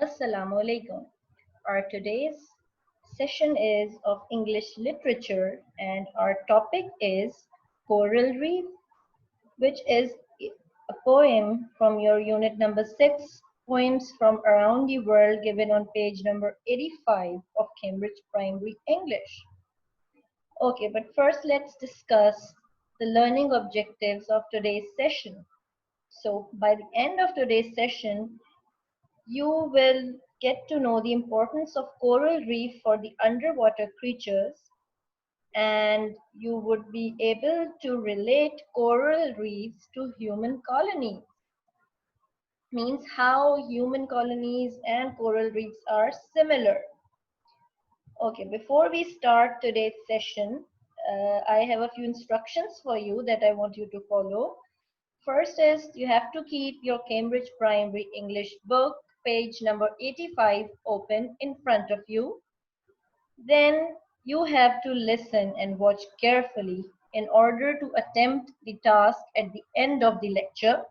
Assalamu alaikum. Our today's session is of English literature and our topic is Coral Reef, which is a poem from your unit number 6, Poems from Around the World, given on page number 85 of Cambridge Primary English. Okay, but first let's discuss the learning objectives of today's session. So by the end of today's session, you will get to know the importance of coral reef for the underwater creatures, and you would be able to relate coral reefs to human colonies. Means how human colonies and coral reefs are similar. Okay, before we start today's session, I have a few instructions for you that I want you to follow. First is you have to keep your Cambridge Primary English book, page number 85, open in front of you. Then you have to listen and watch carefully in order to attempt the task at the end of the lecture.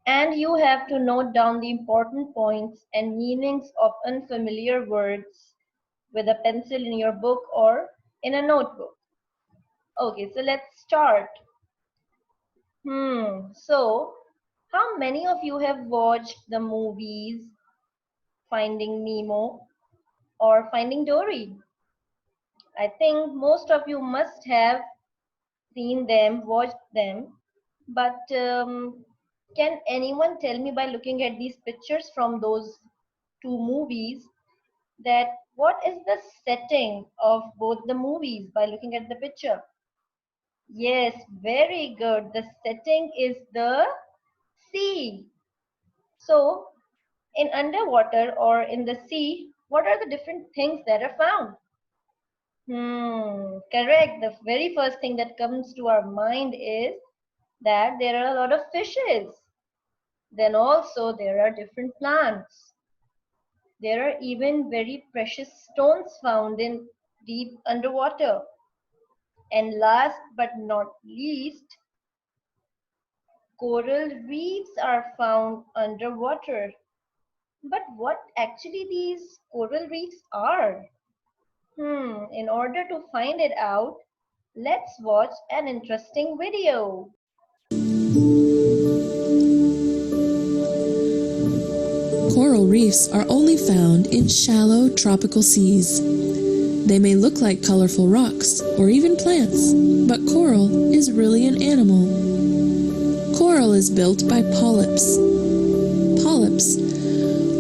And you have to note down the important points and meanings of unfamiliar words with a pencil in your book or in a notebook. Okay, so let's start. So how many of you have watched the movies Finding Nemo or Finding Dory? I think most of you must have seen them, watched them, but can anyone tell me by looking at these pictures from those two movies that what is the setting of both the movies by looking at the picture? Yes, very good. The setting is the sea. So, in underwater or in the sea, what are the different things that are found? Correct. The very first thing that comes to our mind is that there are a lot of fishes. Then also there are different plants. There are even very precious stones found in deep underwater. And last but not least, coral reefs are found underwater. But what actually these coral reefs are? In order to find it out, let's watch an interesting video. Coral reefs are only found in shallow tropical seas. They may look like colorful rocks or even plants, but coral is really an animal. Coral is built by polyps. Polyps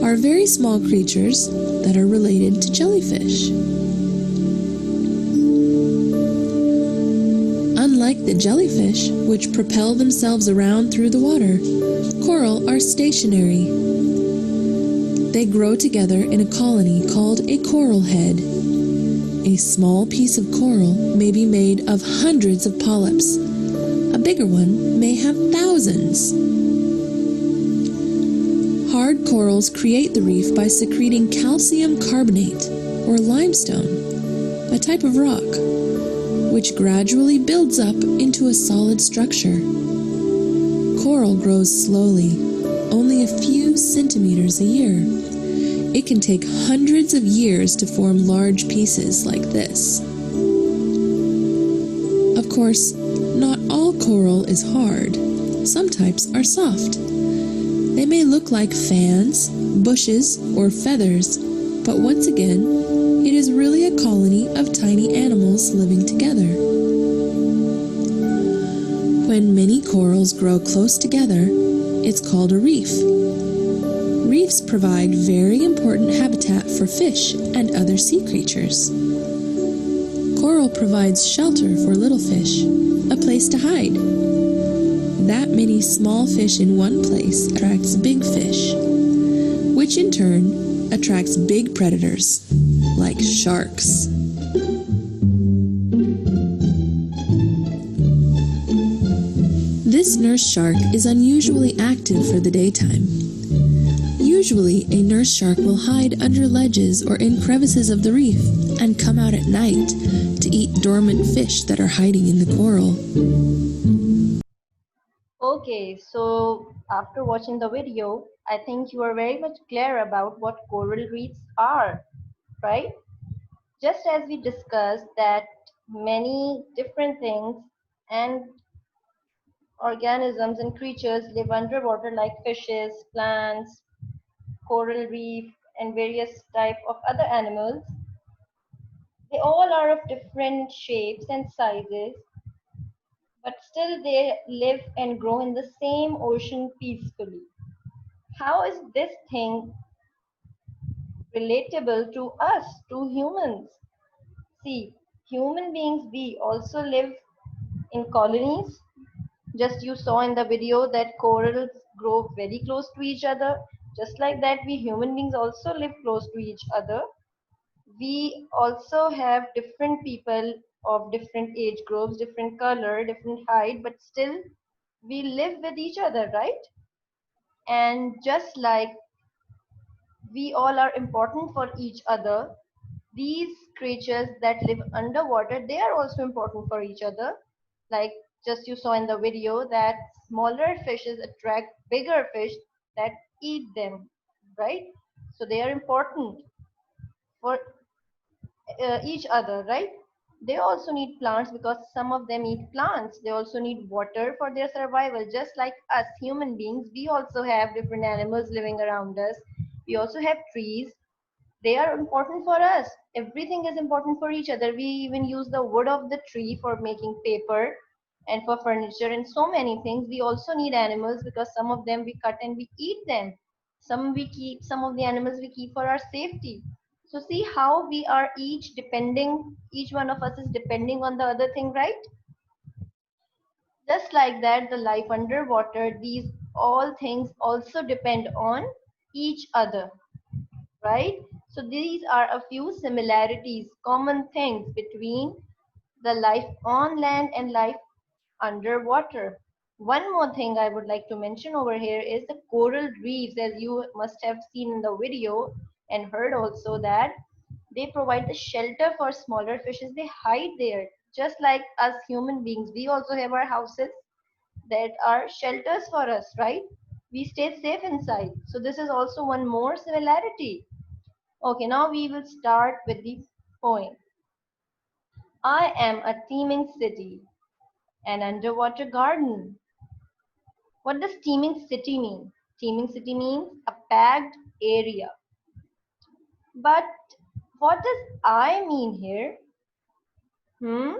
are very small creatures that are related to jellyfish. Unlike the jellyfish, which propel themselves around through the water, coral are stationary. They grow together in a colony called a coral head. A small piece of coral may be made of hundreds of polyps. A bigger one may have thousands. Hard corals create the reef by secreting calcium carbonate, or limestone, a type of rock, which gradually builds up into a solid structure. Coral grows slowly, only a few centimeters a year. It can take hundreds of years to form large pieces like this. Of course, not all coral is hard. Some types are soft. They may look like fans, bushes, or feathers, but once again, it is really a colony of tiny animals living together. When many corals grow close together, it's called a reef. Reefs provide very important habitat for fish and other sea creatures. Coral provides shelter for little fish, a place to hide. That many small fish in one place attracts big fish, which in turn attracts big predators, like sharks. This nurse shark is unusually active for the daytime. Usually, a nurse shark will hide under ledges or in crevices of the reef and come out at night to eat dormant fish that are hiding in the coral. Okay, so after watching the video, I think you are very much clear about what coral reefs are, right? Just as we discussed that many different things and organisms and creatures live underwater like fishes, plants, coral reef, and various type of other animals. They all are of different shapes and sizes, but still they live and grow in the same ocean peacefully. How is this thing relatable to us, to humans? See, human beings, we also live in colonies. Just you saw in the video that corals grow very close to each other. Just like that, we human beings also live close to each other. We also have different people of different age groups, different color, different height, but still we live with each other, right? And just like we all are important for each other, these creatures that live underwater, they are also important for each other. Like just you saw in the video that smaller fishes attract bigger fish that eat them, right? So they are important for each other, right? They also need plants because some of them eat plants. They also need water for their survival. Just like us human beings, we also have different animals living around us. We also have trees. They are important for us. Everything is important for each other. We even use the wood of the tree for making paper and for furniture and so many things. We also need animals because some of them we cut and we eat them. Some we keep, some of the animals we keep for our safety. So see how we are each depending, each one of us is depending on the other thing, right? Just like that, the life underwater, these all things also depend on each other, right? So these are a few similarities, common things between the life on land and life underwater. One more thing I would like to mention over here is the coral reefs, as you must have seen in the video and heard also that they provide the shelter for smaller fishes. They hide there. Just like us human beings, we also have our houses that are shelters for us, right? We stay safe inside. So this is also one more similarity. Okay, now we will start with the poem. I am a teeming city, an underwater garden. What does teeming city mean? Teeming city means a packed area. But what does I mean here? Hmm?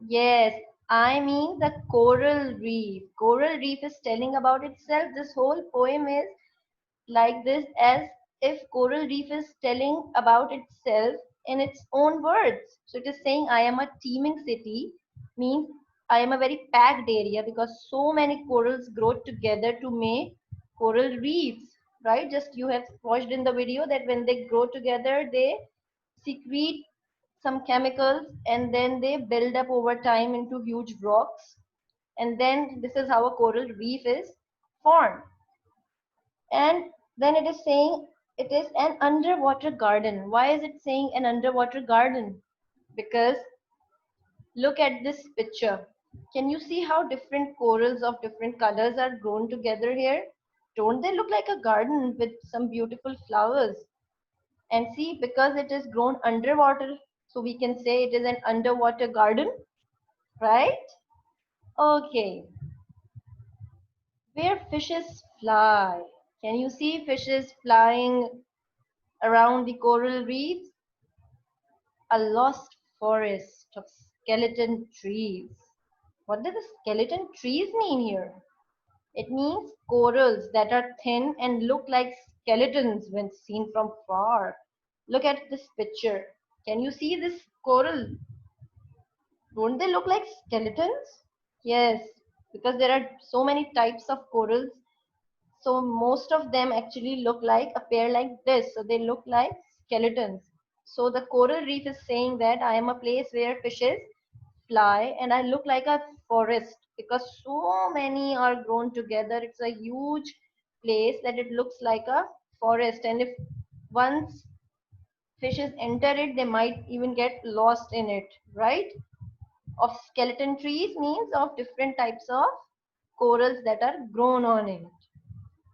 Yes, I mean the coral reef. Coral reef is telling about itself. This whole poem is like this, as if coral reef is telling about itself in its own words. So it is saying I am a teeming city, means I am a very packed area because so many corals grow together to make coral reefs, right? Just you have watched in the video that when they grow together they secrete some chemicals and then they build up over time into huge rocks, and then this is how a coral reef is formed. And then it is saying it is an underwater garden. Why is it saying an underwater garden? Because look at this picture. Can you see how different corals of different colors are grown together here? Don't they look like a garden with some beautiful flowers? And see, because it is grown underwater, so we can say it is an underwater garden, right? Okay, where fishes fly. Can you see fishes flying around the coral reefs? A lost forest of skeleton trees. What do the skeleton trees mean here? It means corals that are thin and look like skeletons when seen from far. Look at this picture. Can you see this coral? Don't they look like skeletons? Yes, because there are so many types of corals. So most of them actually look like appear like this. So they look like skeletons. So the coral reef is saying that I am a place where fishes fly and I look like a forest because so many are grown together. It's a huge place that it looks like a forest. And if once fishes enter it, they might even get lost in it, right? Of skeleton trees means of different types of corals that are grown on it.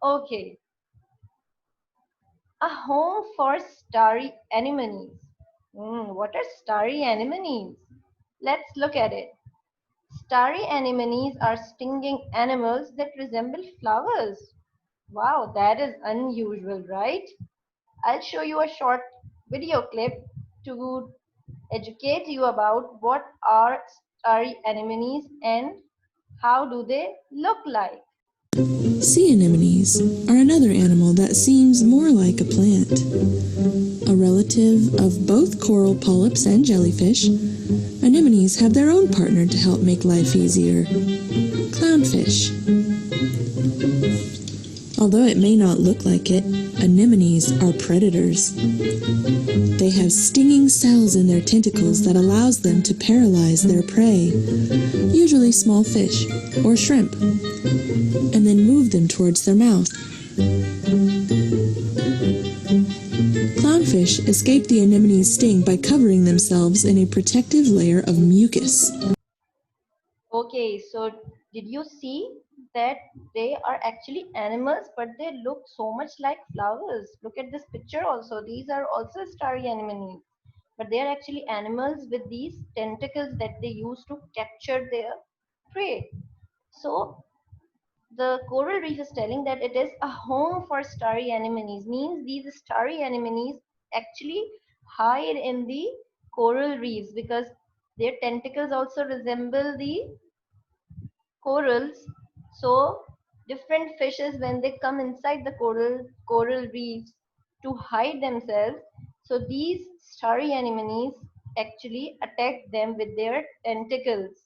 Okay, a home for starry anemones. What are starry anemones? Let's look at it. Starry anemones are stinging animals that resemble flowers. Wow, that is unusual, right? I'll show you a short video clip to educate you about what are starry anemones and how do they look like. Sea anemones are another animal that seems more like a plant. A relative of both coral polyps and jellyfish, anemones have their own partner to help make life easier: clownfish. Although it may not look like it, anemones are predators. They have stinging cells in their tentacles that allows them to paralyze their prey, usually small fish or shrimp, and then move them towards their mouth. Clownfish escape the anemone's sting by covering themselves in a protective layer of mucus. Okay, so did you see that they are actually animals, but they look so much like flowers? Look at this picture also. These are also starry anemones, but they are actually animals with these tentacles that they use to capture their prey. So the coral reef is telling that it is a home for starry anemones, means these starry anemones actually hide in the coral reefs because their tentacles also resemble the corals. So different fishes, when they come inside the coral reefs to hide themselves, so these starry anemones actually attack them with their tentacles,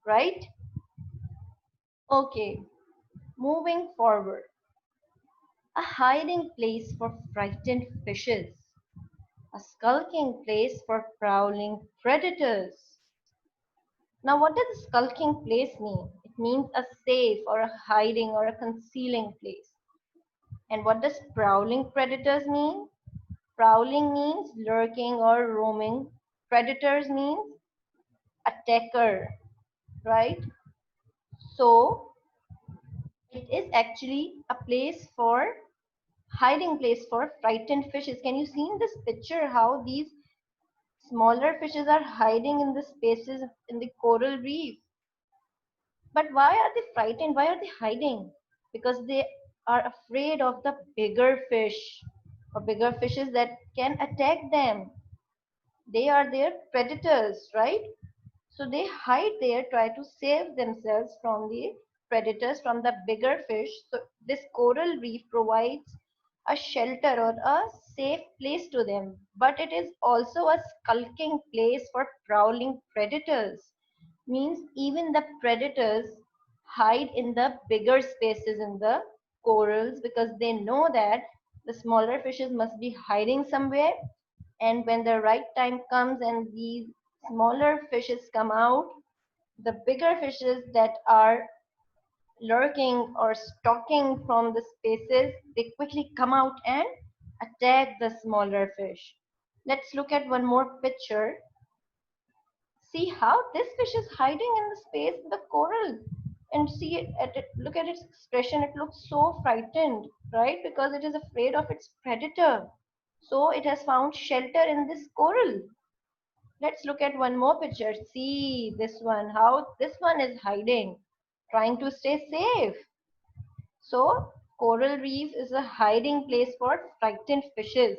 right? Okay, moving forward. A hiding place for frightened fishes, a skulking place for prowling predators. Now, what does a skulking place mean? It means a safe or a hiding or a concealing place. And what does prowling predators mean? Prowling means lurking or roaming. Predators means attacker, right? So, it is actually a place for hiding place for frightened fishes. Can you see in this picture how these smaller fishes are hiding in the spaces in the coral reef? But why are they frightened? Why are they hiding? Because they are afraid of the bigger fish or bigger fishes that can attack them. They are their predators, right? So they hide there, try to save themselves from the predators, from the bigger fish. So this coral reef provides a shelter or a safe place to them. But it is also a skulking place for prowling predators. Means even the predators hide in the bigger spaces in the corals because they know that the smaller fishes must be hiding somewhere, and when the right time comes and these smaller fishes come out, the bigger fishes that are lurking or stalking from the spaces, they quickly come out and attack the smaller fish. Let's look at one more picture. See how this fish is hiding in the space in the coral, and see it, look at its expression. It looks so frightened, right? Because it is afraid of its predator. So it has found shelter in this coral. Let's look at one more picture. See this one, how this one is hiding, trying to stay safe. So coral reef is a hiding place for frightened fishes.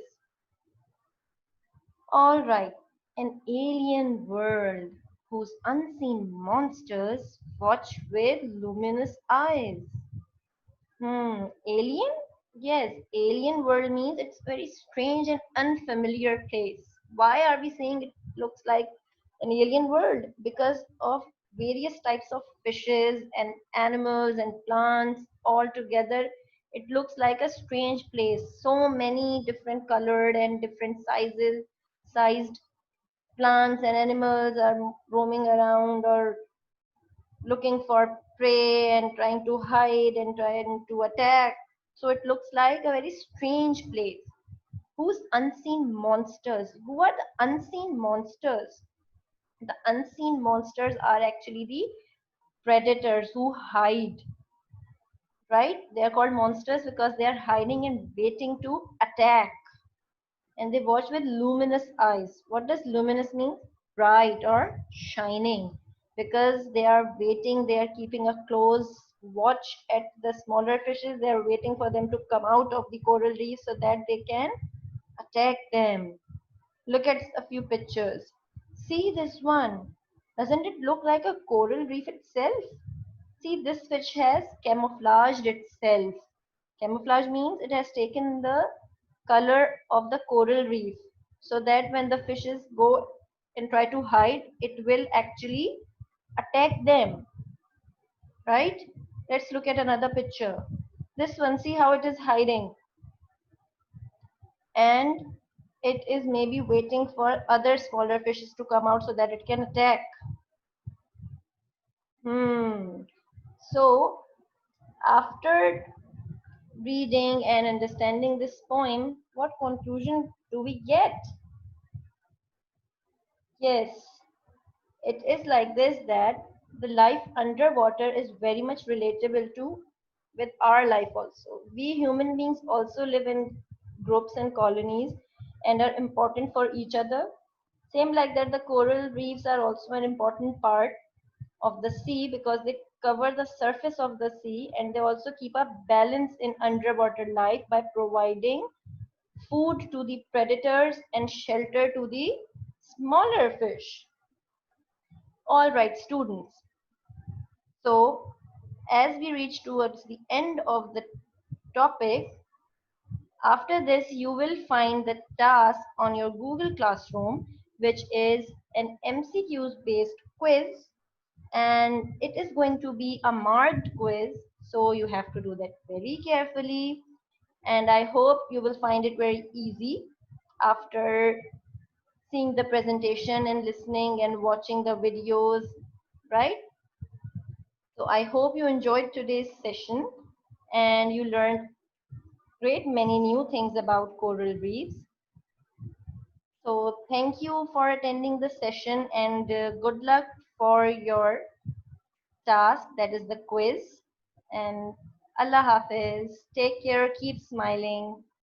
All right, an alien world whose unseen monsters watch with luminous eyes. Alien? Yes, alien world means it's very strange and unfamiliar place. Why are we saying it looks like an alien world? Because of various types of fishes and animals and plants all together. It looks like a strange place. So many different colored and different sized plants and animals are roaming around or looking for prey and trying to hide and trying to attack. So it looks like a very strange place. Who's unseen monsters? Who are the unseen monsters? The unseen monsters are actually the predators who hide, right? They are called monsters because they are hiding and waiting to attack. And they watch with luminous eyes. What does luminous mean? Bright or shining. Because they are waiting, they are keeping a close watch at the smaller fishes. They are waiting for them to come out of the coral reef so that they can attack them. Look at a few pictures. See this one. Doesn't it look like a coral reef itself? See, this fish has camouflaged itself. Camouflage means it has taken the color of the coral reef so that when the fishes go and try to hide, it will actually attack them, right? Let's look at another picture. This one, see how it is hiding, and it is maybe waiting for other smaller fishes to come out so that it can attack. So after reading and understanding this poem, what conclusion do we get? Yes, it is like this, that the life underwater is very much relatable to with our life also. We human beings also live in groups and colonies and are important for each other. Same like that, the coral reefs are also an important part of the sea because they cover the surface of the sea, and they also keep a balance in underwater life by providing food to the predators and shelter to the smaller fish. All right, students. So, as we reach towards the end of the topic, after this, you will find the task on your Google Classroom, which is an MCQs based quiz, and it is going to be a marked quiz. So, you have to do that very carefully, and I hope you will find it very easy after seeing the presentation and listening and watching the videos, right? So I hope you enjoyed today's session and you learned great many new things about coral reefs. So thank you for attending the session, and good luck for your task, that is the quiz. And Allah Hafiz. Take care. Keep smiling.